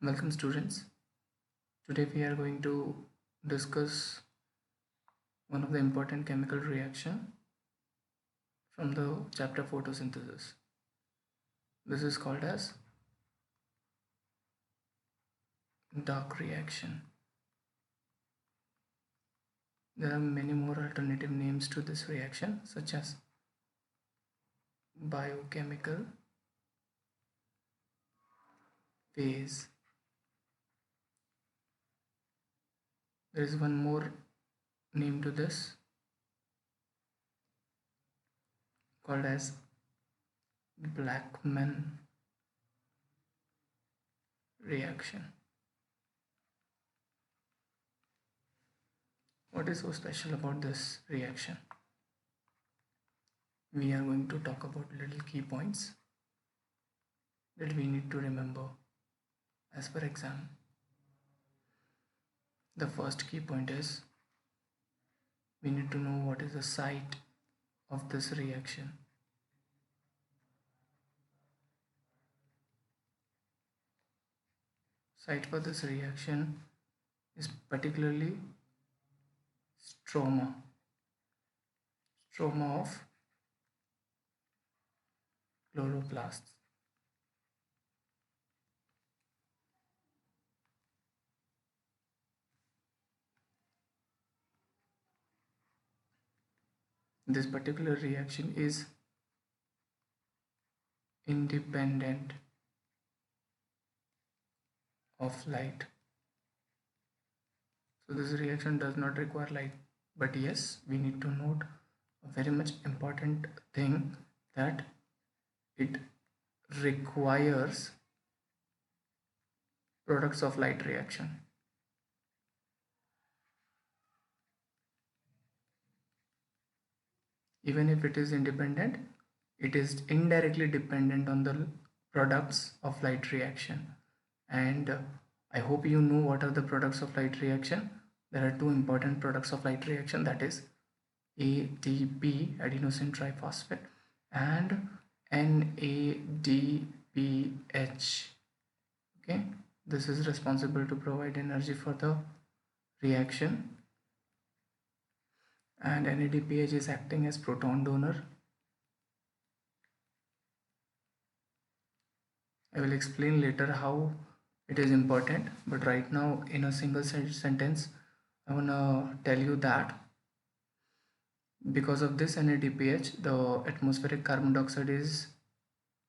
Welcome students. Today we are going to discuss one of the important chemical reaction from the chapter photosynthesis. This is called as dark reaction. There are many more alternative names to this reaction such as biochemical phase. There is one more name to this called as Blackman reaction. What is so special about this reaction? We are going to talk about little key points that we need to remember as per exam. The first key point is we need to know what is the site of this reaction. Site for this reaction is particularly stroma of chloroplasts. This particular reaction is independent of light. So this reaction does not require light, but yes, we need to note a very much important thing that it requires products of light reaction. Even if it is independent, it is indirectly dependent on the products of light reaction. And I hope you know what are the products of light reaction. There are two important products of light reaction, that is ATP, adenosine triphosphate, and NADPH. Okay, this is responsible to provide energy for the reaction, and NADPH is acting as proton donor. I will explain later how it is important, but right now in a single sentence I want to tell you that because of this NADPH, the atmospheric carbon dioxide is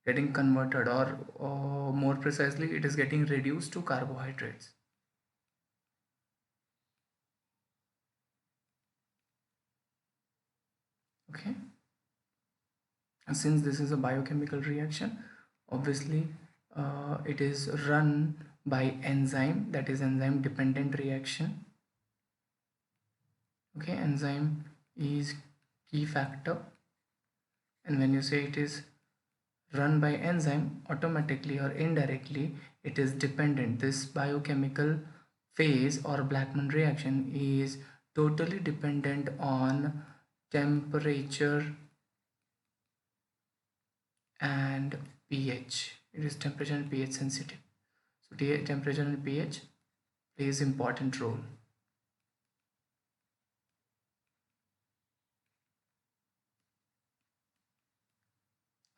getting converted, or more precisely it is getting reduced to carbohydrates. Okay, and since this is a biochemical reaction, obviously it is run by enzyme, that is enzyme dependent reaction. Okay, enzyme is key factor, and when you say it is run by enzyme, automatically or indirectly it is dependent. This biochemical phase or Blackman reaction is totally dependent on temperature and pH. It is temperature and pH sensitive, so temperature and pH plays important role.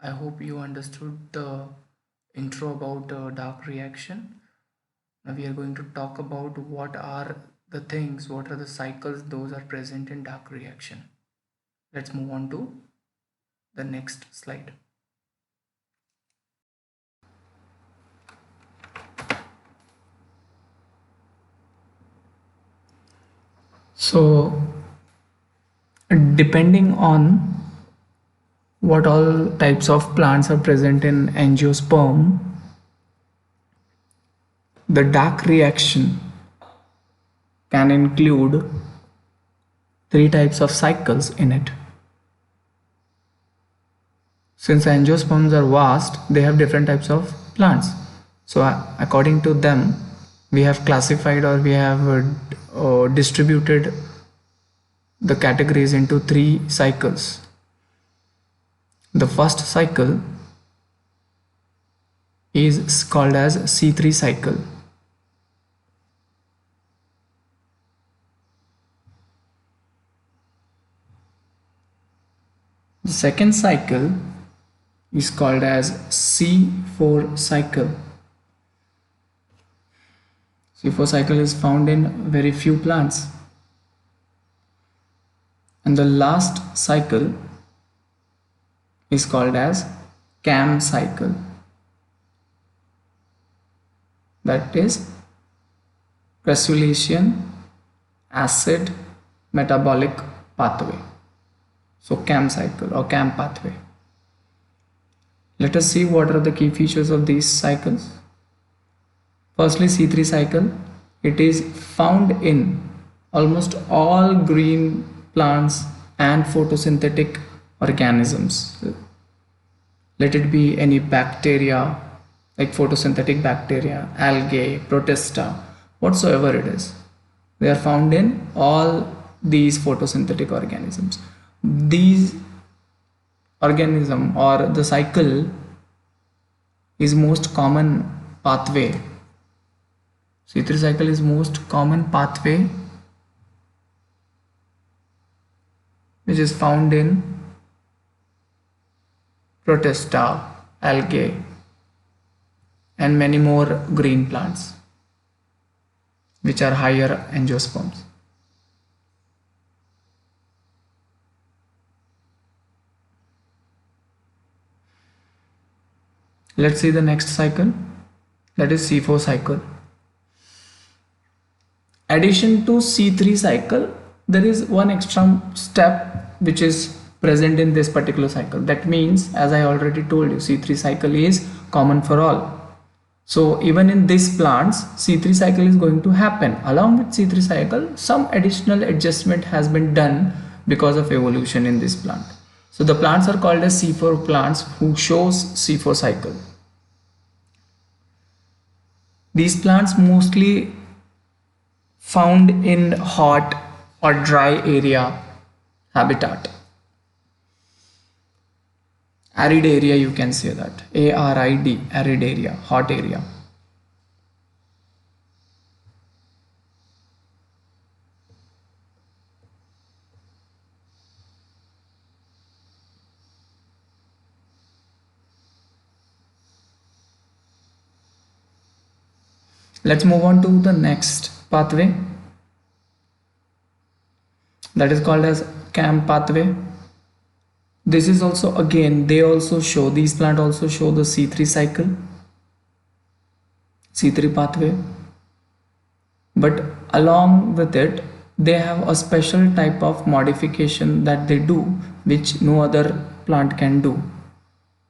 I hope you understood the intro about dark reaction. Now we are going to talk about what are the things, what are the cycles those are present in dark reaction. Let's move on to the next slide. So depending on what all types of plants are present in angiosperm, the dark reaction can include three types of cycles in it. Since angiosperms are vast, they have different types of plants. So according to them, we have classified, or we have distributed the categories into three cycles. The first cycle is called as C3 cycle. The second cycle is called as C4 cycle. C4 cycle is found in very few plants. And the last cycle is called as CAM cycle. That is crassulacean acid metabolic pathway. So CAM cycle or CAM pathway. Let us see what are the key features of these cycles. Firstly, C3 cycle. It is found in almost all green plants and photosynthetic organisms. Let it be any bacteria like photosynthetic bacteria, algae, protista, whatsoever it is. They are found in all these photosynthetic organisms. These organism or the cycle is most common pathway. C3 cycle is most common pathway which is found in protista, algae and many more green plants which are higher angiosperms. Let's see the next cycle, that is C4 cycle. Addition to C3 cycle, there is one extra step which is present in this particular cycle. That means, as I already told you, C3 cycle is common for all. So even in these plants, C3 cycle is going to happen. Along with C3 cycle, some additional adjustment has been done because of evolution in this plant. So the plants are called as C4 plants who shows C4 cycle. These plants mostly found in hot or dry area habitat. Arid area, you can say that. ARID, arid area, hot area. Let's move on to the next pathway. That is called as CAM pathway. This is also, again, these plants also show the C3 cycle, C3 pathway, but along with it they have a special type of modification that they do which no other plant can do.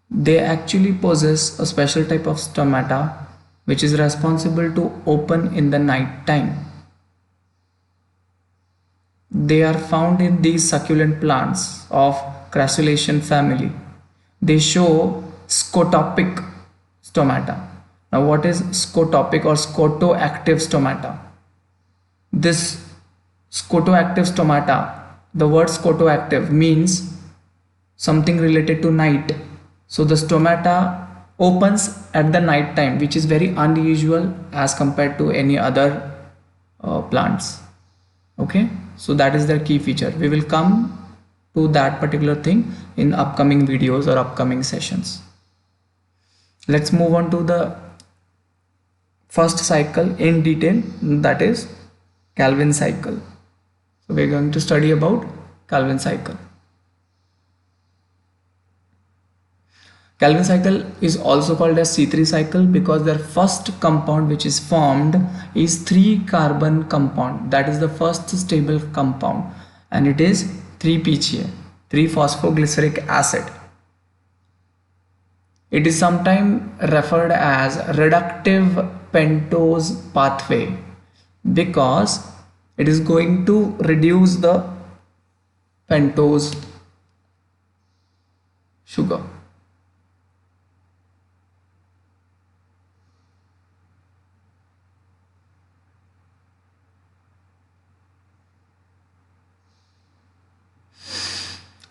They actually possess a special type of stomata which is responsible to open in the night time. They are found in these succulent plants of crassulacean family. They show scotopic stomata. Now what is scotopic or scotoactive stomata? This scotoactive stomata, the word scotoactive means something related to night. So the stomata opens at the night time, which is very unusual as compared to any other plants. Okay, so that is their key feature. We will come to that particular thing in upcoming videos or upcoming sessions. Let's move on to the first cycle in detail, that is Calvin cycle. So we're going to study about Calvin cycle. Calvin cycle is also called as C3 cycle because their first compound which is formed is 3-carbon compound. That is the first stable compound, and it is 3-PGA, 3-phosphoglyceric acid. It is sometimes referred as reductive pentose pathway because it is going to reduce the pentose sugar.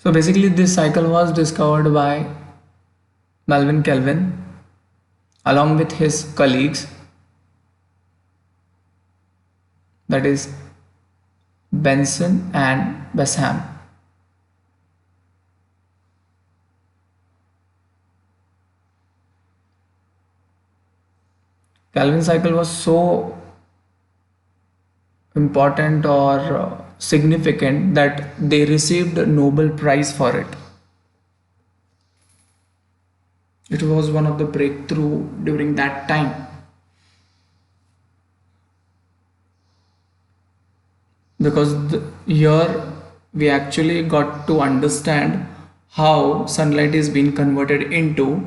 So basically this cycle was discovered by Melvin Calvin along with his colleagues, that is Benson and Basham. Calvin cycle was so important or significant that they received a Nobel Prize for it. It was one of the breakthrough during that time, because here we actually got to understand how sunlight is being converted into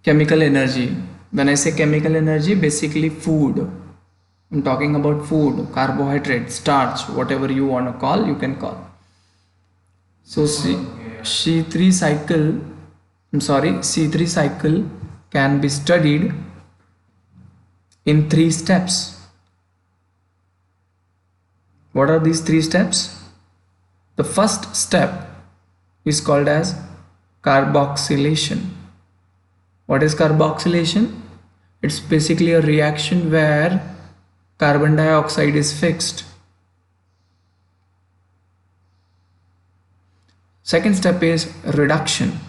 chemical energy. When I say chemical energy, basically food. I'm talking about food, carbohydrate, starch, whatever you want to call, you can call. So C3 cycle, C3 cycle can be studied in 3 steps. What are these 3 steps? The first step is called as carboxylation. What is carboxylation? It's basically a reaction where carbon dioxide is fixed. Second step is reduction.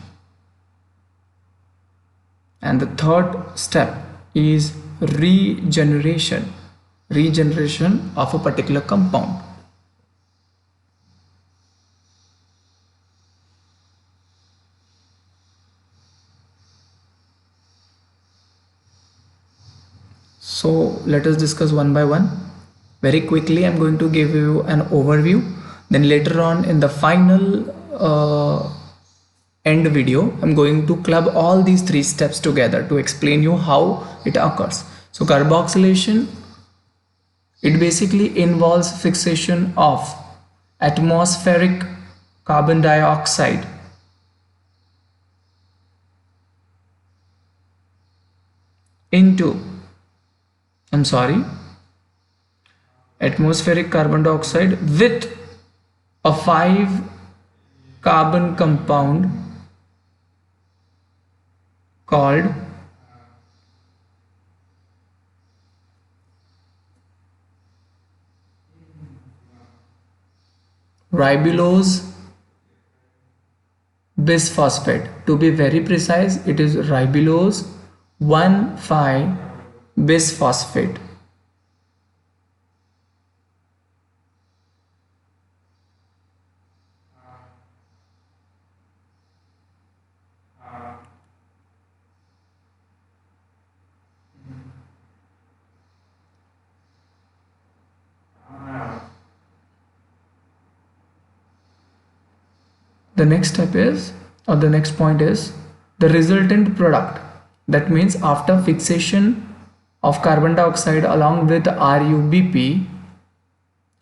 And the third step is regeneration. Regeneration of a particular compound. So let us discuss one by one. Very quickly, I'm going to give you an overview. Then later on in the final end video, I'm going to club all these 3 steps together to explain you how it occurs. So carboxylation, it basically involves fixation of atmospheric carbon dioxide into atmospheric carbon dioxide with a 5 carbon compound called ribulose bisphosphate. To be very precise, it is ribulose 1,5-bisphosphate. The next step is, or the next point is, the resultant product. That means after fixation of carbon dioxide along with RuBP,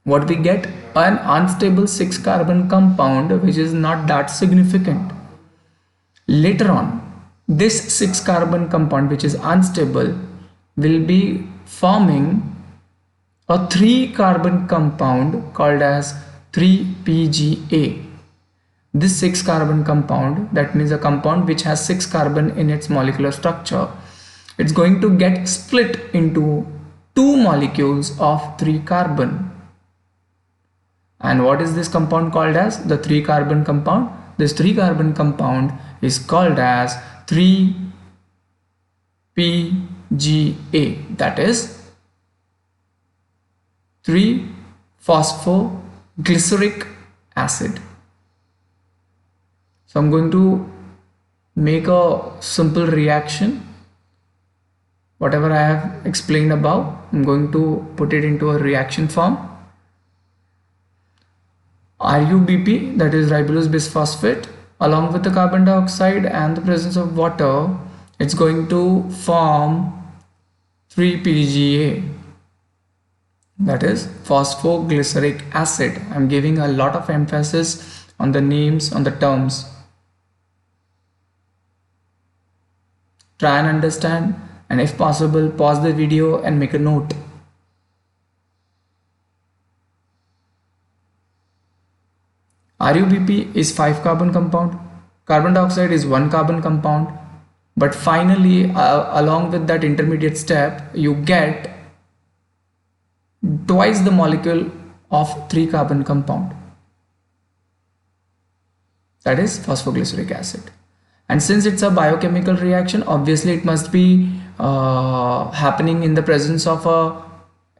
what we get? An unstable 6 carbon compound which is not that significant. Later on, this 6 carbon compound which is unstable will be forming a 3 carbon compound called as 3PGA. This 6 carbon compound, that means a compound which has 6 carbon in its molecular structure, it's going to get split into 2 molecules of 3 carbon. And what is this compound called as? The 3 carbon compound. This 3 carbon compound is called as 3PGA, that is 3-phosphoglyceric acid. So I'm going to make a simple reaction. Whatever I have explained above, I'm going to put it into a reaction form. RuBP, that is ribulose bisphosphate, along with the carbon dioxide and the presence of water, it's going to form 3PGA, that is phosphoglyceric acid. I'm giving a lot of emphasis on the names, on the terms. Try and understand, and if possible, pause the video and make a note. RuBP is 5 carbon compound, carbon dioxide is 1 carbon compound, but finally along with that intermediate step you get twice the molecule of 3 carbon compound, that is phosphoglyceric acid. And since it's a biochemical reaction, obviously it must be happening in the presence of a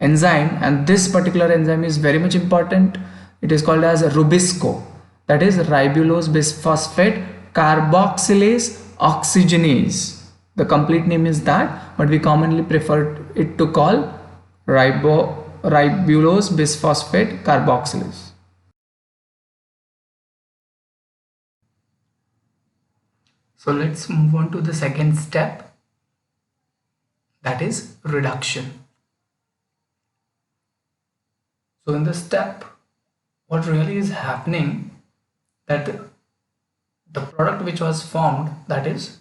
enzyme, and this particular enzyme is very much important. It is called as Rubisco, that is ribulose bisphosphate carboxylase oxygenase. The complete name is that, but we commonly prefer it to call ribulose bisphosphate carboxylase. So let's move on to the second step, that is reduction. So in this step, what really is happening, that the product which was formed, that is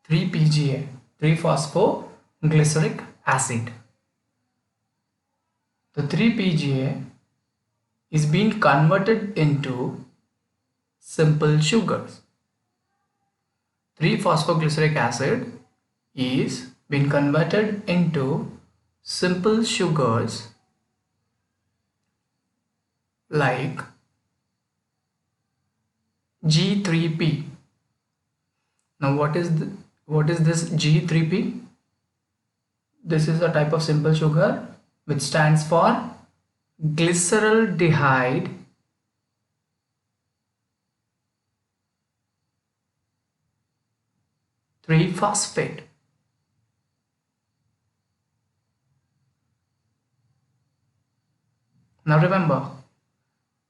3-PGA, 3-phosphoglyceric acid. The 3-PGA is being converted into simple sugars. 3-phosphoglyceric acid is being converted into simple sugars like G3P. Now what is this G3P? This is a type of simple sugar which stands for glyceraldehyde phosphate. Now remember,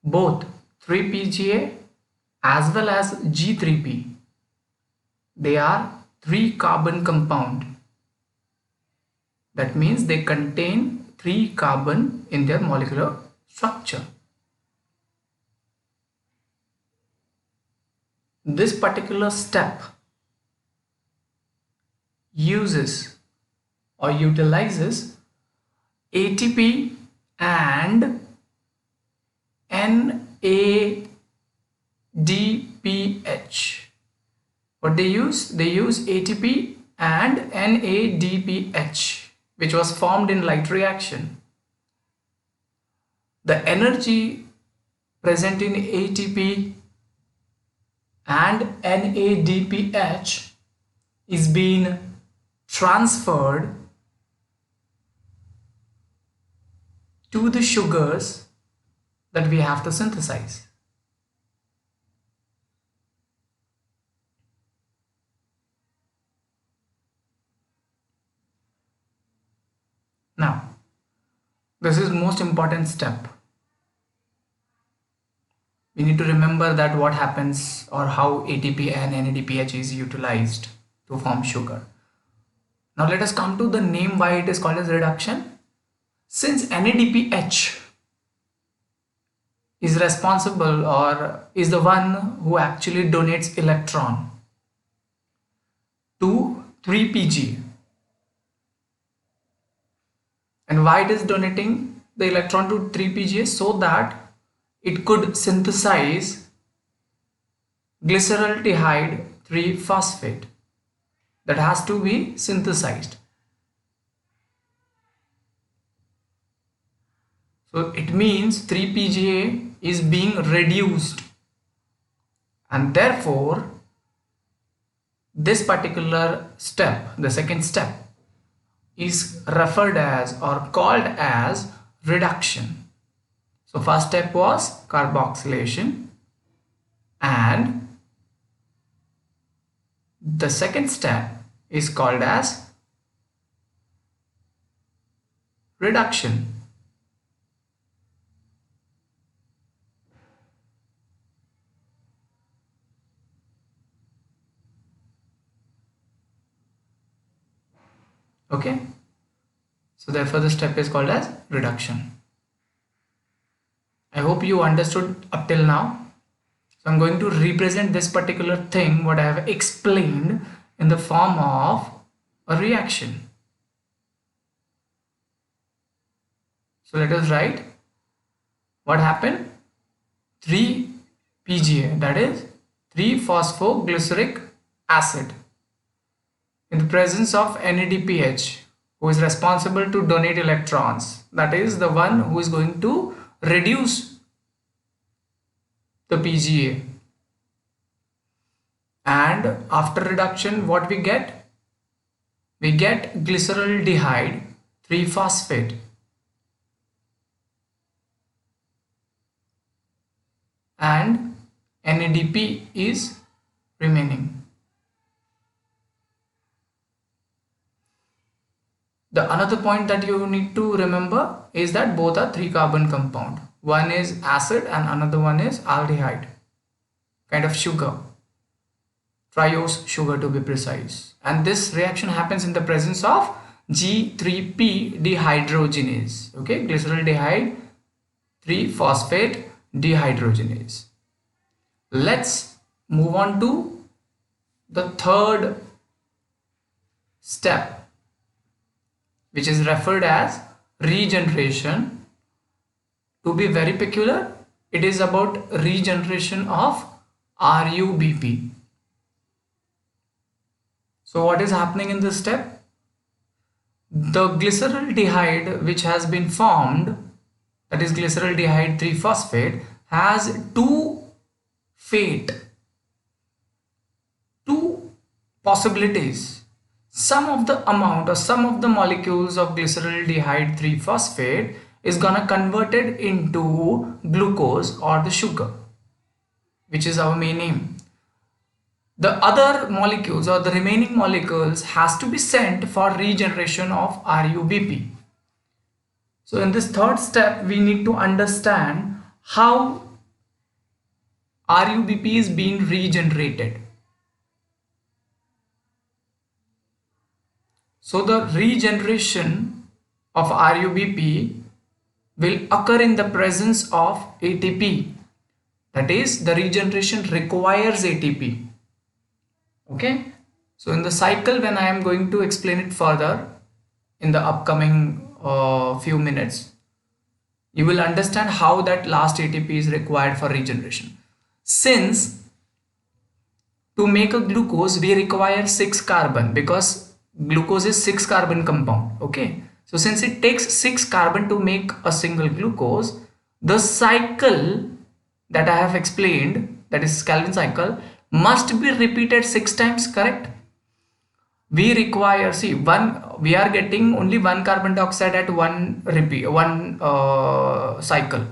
both 3-PGA as well as G3P, they are 3-carbon compound. That means they contain 3 carbon in their molecular structure. This particular step uses or utilizes ATP and NADPH. What they use? They use ATP and NADPH, which was formed in light reaction. The energy present in ATP and NADPH is being transferred to the sugars that we have to synthesize. Now, this is most important step. We need to remember that what happens or how ATP and NADPH is utilized to form sugar. Now let us come to the name why it is called as reduction. Since NADPH is responsible or is the one who actually donates electron to 3-PGA. And why it is donating the electron to 3-PGA? So that it could synthesize glyceraldehyde 3-phosphate. That has to be synthesized. So it means 3-PGA is being reduced, and therefore this particular step, the second step, is referred as or called as reduction. So first step was carboxylation, and the second step is called as reduction. Okay, so therefore the step is called as reduction. I hope you understood up till now. So I'm going to represent this particular thing, what I have explained, in the form of a reaction. So let us write what happened. 3-PGA, that is 3-phosphoglyceric acid, in the presence of NADPH, who is responsible to donate electrons, that is the one who is going to reduce the PGA. and after reduction what we get? We get glyceraldehyde 3-phosphate, and NADP is remaining. The another point that you need to remember is that both are 3-carbon compound. One is acid and another one is aldehyde, kind of sugar, triose sugar to be precise. And this reaction happens in the presence of G3P dehydrogenase. Okay, glyceraldehyde 3-phosphate dehydrogenase. Let's move on to the third step, which is referred as regeneration. To be very peculiar, it is about regeneration of RUBP. So what is happening in this step? The glyceraldehyde which has been formed, that is glyceraldehyde 3-phosphate, has two possibilities. Some of the amount or some of the molecules of glyceraldehyde 3-phosphate is gonna converted into glucose or the sugar, which is our main aim. The other molecules or the remaining molecules has to be sent for regeneration of RUBP. So in this third step, we need to understand how RUBP is being regenerated. So the regeneration of RUBP will occur in the presence of ATP. That is, the regeneration requires ATP. Okay. So in the cycle, when I am going to explain it further in the upcoming few minutes, you will understand how that last ATP is required for regeneration. Since to make a glucose, we require 6 carbon because glucose is 6 carbon compound. Okay. So since it takes 6 carbon to make a single glucose, the cycle that I have explained, that is Calvin cycle, must be repeated 6 times, correct? We require, see, we are getting only 1 carbon dioxide at one cycle.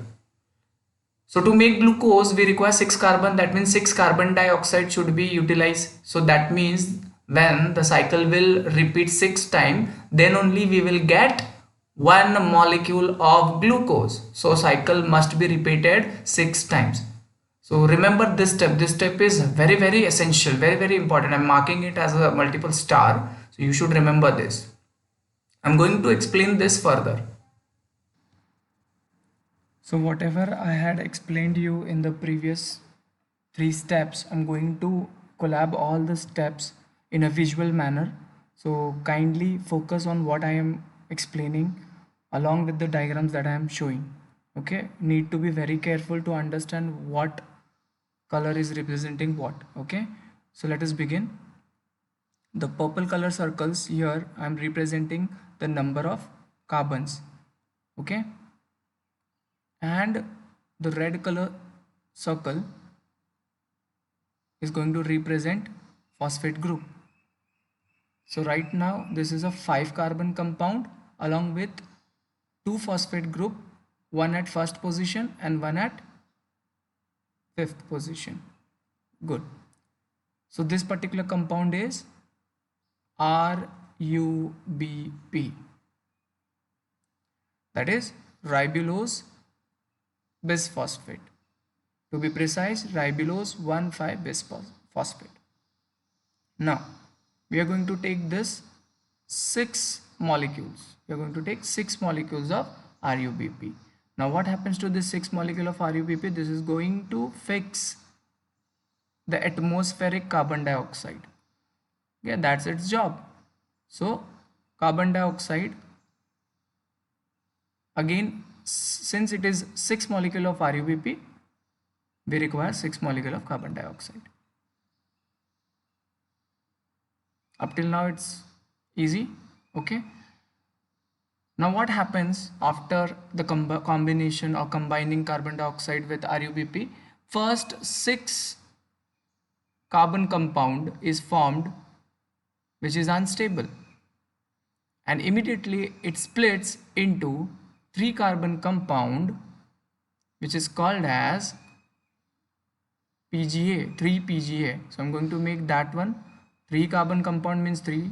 So to make glucose, we require 6 carbon. That means 6 carbon dioxide should be utilized. So that means when the cycle will repeat 6 times, then only we will get 1 molecule of glucose. So cycle must be repeated 6 times. So remember this step. This step is very, very essential, very, very important. I'm marking it as a multiple star. So you should remember this. I'm going to explain this further. So whatever I had explained you in the previous 3 steps, I'm going to collab all the steps in a visual manner. So kindly focus on what I am explaining along with the diagrams that I am showing. Okay, need to be very careful to understand what color is representing what. Okay, so let us begin. The purple color circles here, I am representing the number of carbons. Okay, and the red color circle is going to represent phosphate group. So right now this is a 5 carbon compound along with 2 phosphate group, one at first position and one at 5th position. Good. So this particular compound is RUBP, that is ribulose bisphosphate. To be precise, ribulose 1,5-bisphosphate. Now we are going to take this 6 molecules. We are going to take 6 molecules of RUBP. Now what happens to this 6 molecule of RUBP? This is going to fix the atmospheric carbon dioxide. Yeah, that's its job. So carbon dioxide, again, since it is 6 molecule of RUBP, we require 6 molecule of carbon dioxide. Up till now it's easy. Okay. Now what happens after the combination or combining carbon dioxide with RUBP? First 6 carbon compound is formed which is unstable, and immediately it splits into 3 carbon compound which is called as PGA, 3 PGA. So I'm going to make that one. 3 carbon compound means 3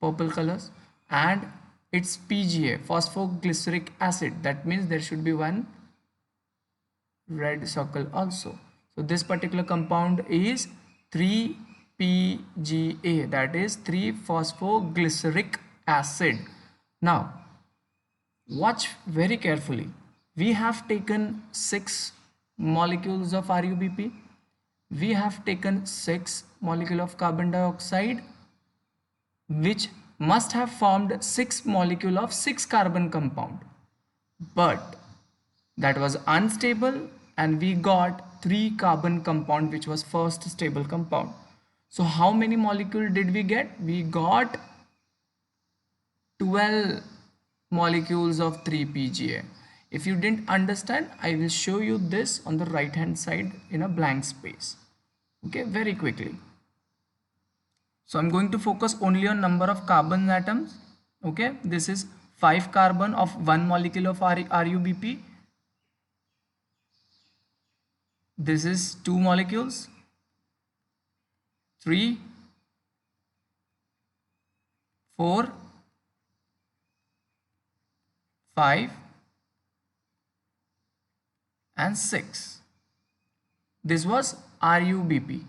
purple colors, and it's PGA, phosphoglyceric acid. That means there should be one red circle also. So this particular compound is 3 PGA, that is 3 phosphoglyceric acid. Now watch very carefully. We have taken 6 molecules of RUBP. We have taken 6 molecule of carbon dioxide, which must have formed 6 molecule of 6 carbon compound. But that was unstable, and we got 3 carbon compound, which was first stable compound. So how many molecule did we get? We got 12 molecules of 3 PGA. If you didn't understand, I will show you this on the right hand side in a blank space. Okay, very quickly. So I'm going to focus only on number of carbon atoms. Okay, this is 5 carbon of 1 molecule of RUBP. This is 2 molecules, 3, 4, 5 and 6. This was RUBP.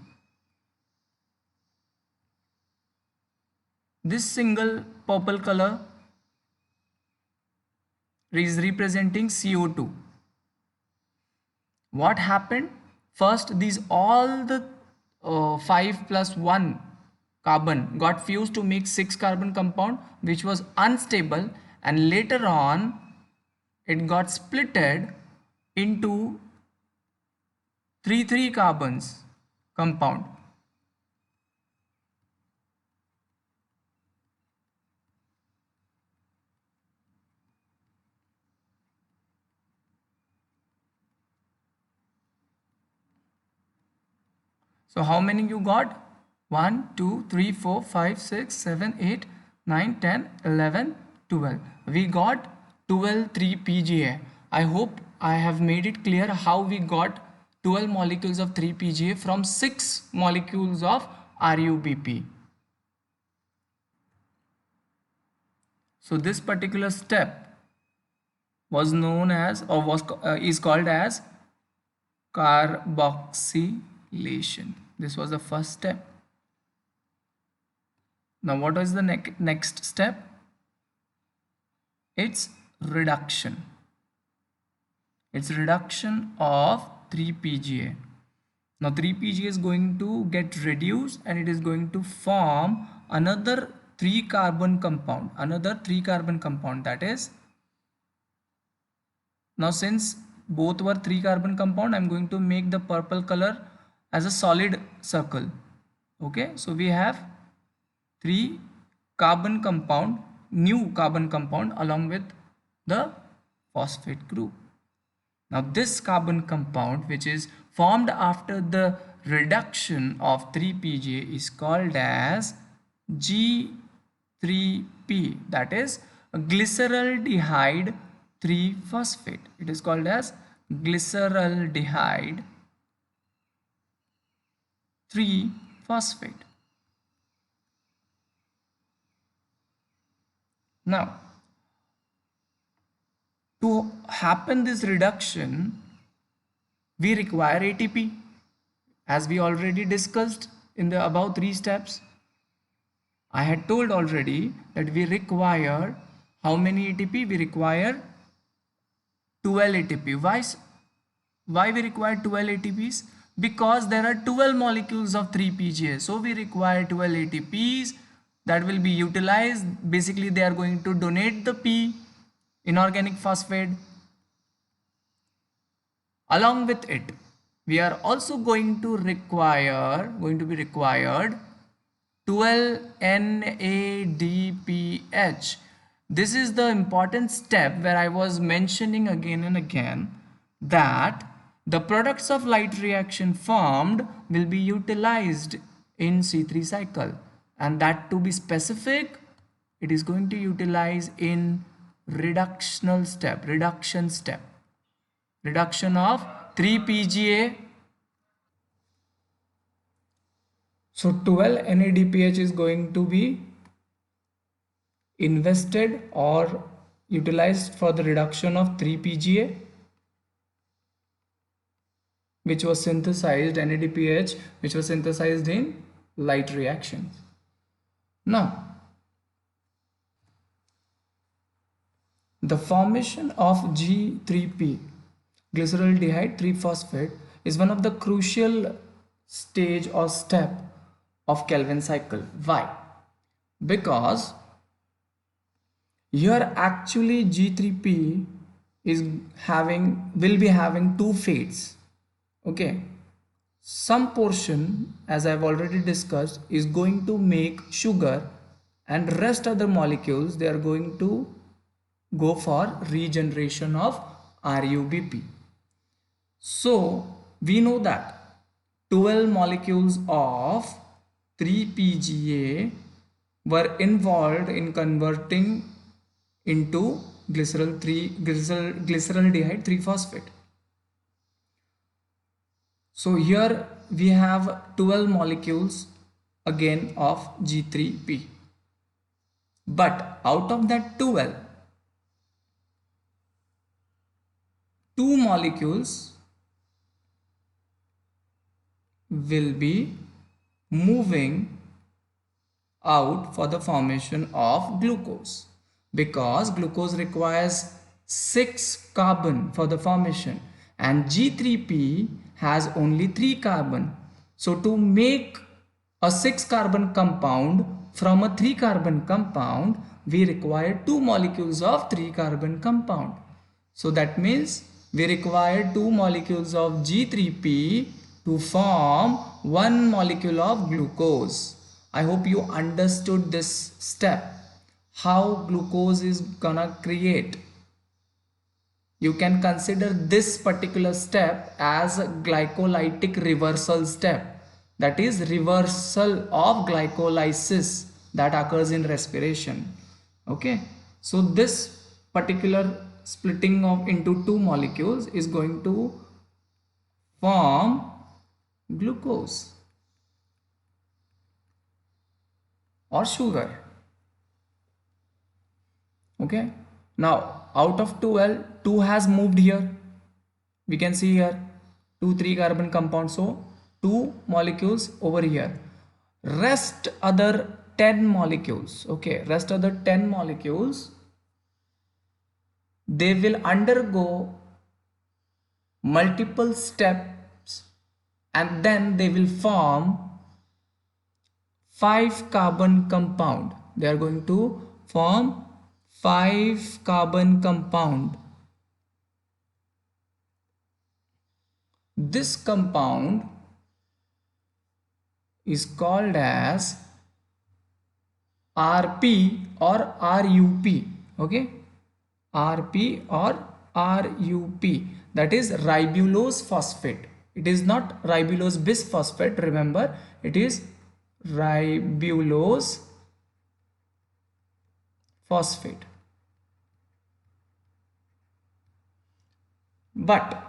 This single purple color is representing CO2. What happened? First, these all the 5 plus 1 carbon got fused to make 6 carbon compound, which was unstable, and later on it got splitted into 3 carbons compound. So how many you got? 1, 2, 3, 4, 5, 6, 7, 8, 9, 10, 11, 12. We got 12 3 PGA. I hope I have made it clear how we got 12 molecules of 3 PGA from 6 molecules of RUBP. So this particular step was known as, or is called as, carboxylation. This was the first step. Now what is the next step? It's reduction. It's reduction of 3 PGA. Now 3 PGA is going to get reduced, and it is going to form another 3 carbon compound. That is, now since both were 3 carbon compound, I'm going to make the purple color as a solid circle. Okay, so we have 3 carbon compound, new carbon compound, along with the phosphate group. Now this carbon compound, which is formed after the reduction of 3 PGA, is called as G3P, that is glyceraldehyde 3 phosphate. It is called as glyceraldehyde 3 phosphate. Now to happen this reduction, we require ATP, as we already discussed in the above 3 steps. I had told already that we require how many ATP? We require 12 ATP. Why we require 12 ATPs? Because there are 12 molecules of 3 PGA. So we require 12 ATPs that will be utilized. Basically, they are going to donate the P, inorganic phosphate. Along with it, we are also going to be required 12 NADPH. This is the important step where I was mentioning again and again that The products of light reaction formed will be utilized in C3 cycle, and that to be specific, it is going to utilize in reduction step, reduction of 3 PGA. So 12 NADPH is going to be invested or utilized for the reduction of 3 PGA, which was synthesized, NADPH, which was synthesized in light reactions. Now, the formation of G3P, glyceraldehyde 3-phosphate, is one of the crucial stage or step of Calvin cycle. Why? Because here actually G3P will be having two fates. Okay, some portion, as I've already discussed, is going to make sugar, and rest other molecules, they are going to go for regeneration of RUBP. So we know that 12 molecules of 3 PGA were involved in converting into glyceraldehyde 3-phosphate. So here we have 12 molecules again of G3P. But out of that 12, 2 molecules will be moving out for the formation of glucose, because glucose requires 6 carbon for the formation and G3P has only 3 carbon. So to make a 6 carbon compound from a 3 carbon compound, we require 2 molecules of 3 carbon compound. So that means we require 2 molecules of G3P to form 1 molecule of glucose. I hope you understood this step, how glucose is gonna create. You can consider this particular step as a glycolytic reversal step, that is reversal of glycolysis that occurs in respiration. Okay, so this particular splitting of into 2 molecules is going to form glucose or sugar. Okay, now out of 12, 2 has moved here. We can see here 2 3 carbon compounds, so 2 molecules over here. Rest other 10 molecules, okay, rest other 10 molecules, they will undergo multiple steps and then they will form 5 carbon compound. They are going to form 5 carbon compound. This compound is called as RP or RUP. Okay, RP or RUP, that is ribulose phosphate. It is not ribulose bisphosphate, remember, it is ribulose phosphate. But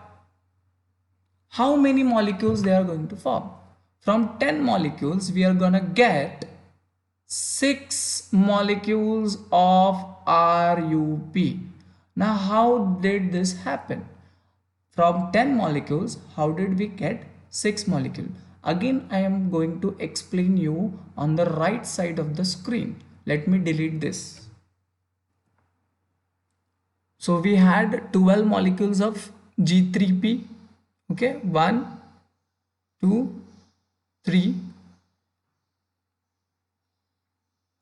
how many molecules they are going to form? From 10 molecules we are gonna get 6 molecules of RUP. Now how did this happen? From 10 molecules, how did we get 6 molecules? Again, I am going to explain you on the right side of the screen. Let me delete this. So we had 12 molecules of G3P. Okay, 1, 2, 3.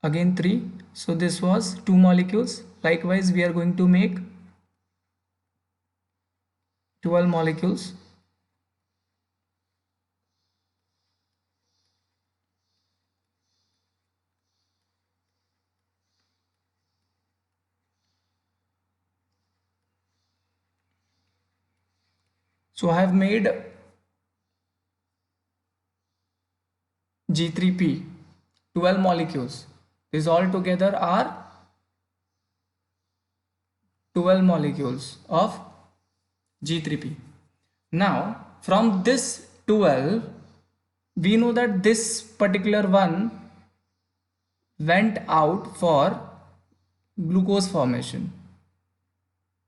Again 3. So this was 2 molecules. Likewise, we are going to make 12 molecules. So I have made G3P 12 molecules. These all together are 12 molecules of G3P. Now from this 12, we know that this particular one went out for glucose formation.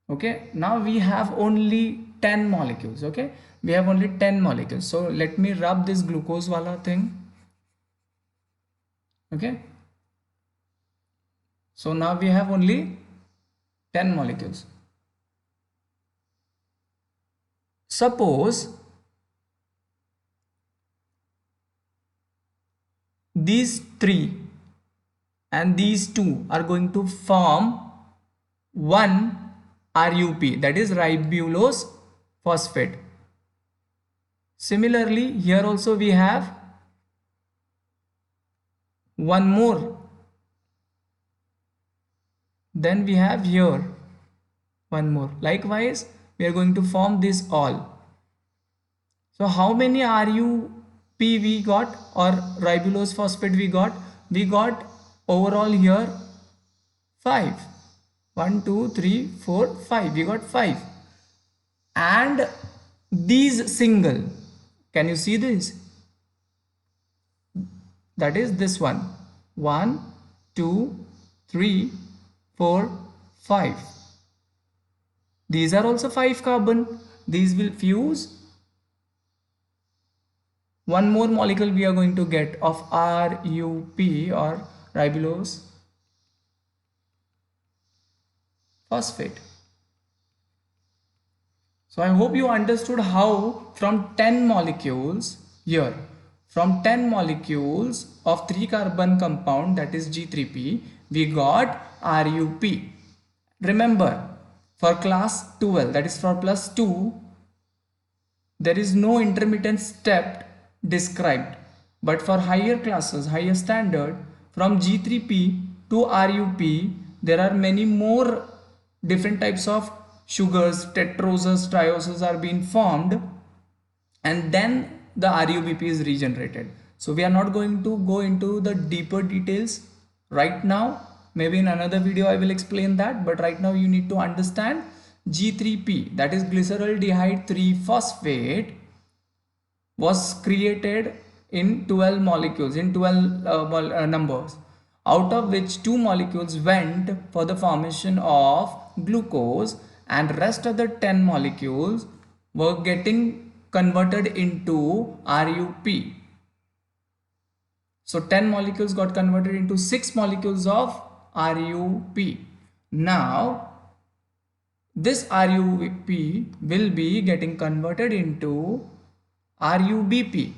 Okay, now we have only 10 molecules. Okay, we have only 10 molecules. So let me rub this glucose wala thing. Okay, so now we have only 10 molecules. Suppose these three and these two are going to form one RUP, that is ribulose phosphate. Similarly, here also we have one more. Then we have here one more. Likewise, we are going to form this all. So how many RUP we got, or ribulose phosphate we got? We got overall here 5. 1, 2, 3, 4, 5. We got 5. And these single, can you see this? That is this one. 1, 2, 3, 4, 5. These are also 5 carbon. These will fuse. One more molecule we are going to get of RUP, or ribulose phosphate. So I hope you understood how from 10 molecules here, from 10 molecules of 3 carbon compound, that is G3P, we got RUP. Remember, for class 12, that is for plus 2, there is no intermittent step described. But for higher classes, higher standard, from G3P to RUP, there are many more different types of sugars, tetroses, trioses are being formed, and then the RUBP is regenerated. So we are not going to go into the deeper details right now. Maybe in another video I will explain that, but right now you need to understand G3P, that is glyceraldehyde 3-phosphate, was created in 12 molecules, in 12 numbers, out of which 2 molecules went for the formation of glucose, and rest of the 10 molecules were getting converted into RUP. So 10 molecules got converted into 6 molecules of RUP. Now this RUP will be getting converted into RUBP.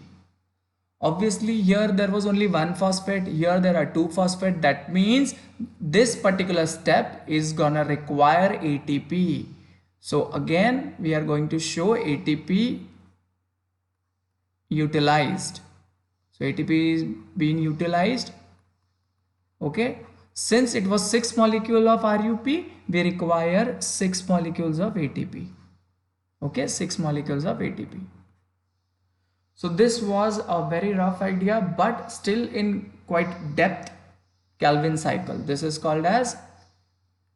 Obviously here there was only one phosphate, here there are 2 phosphate. That means this particular step is gonna require ATP. So again we are going to show ATP utilized. So ATP is being utilized. Okay, since it was 6 molecule of RUP, we require 6 molecules of ATP. Okay, 6 molecules of ATP. So this was a very rough idea, but still in quite depth Calvin cycle. This is called as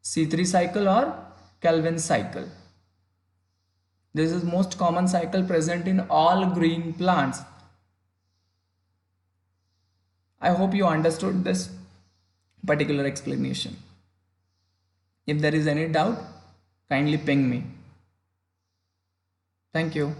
C3 cycle or Calvin cycle. This is most common cycle present in all green plants. I hope you understood this particular explanation. If there is any doubt, kindly ping me. Thank you.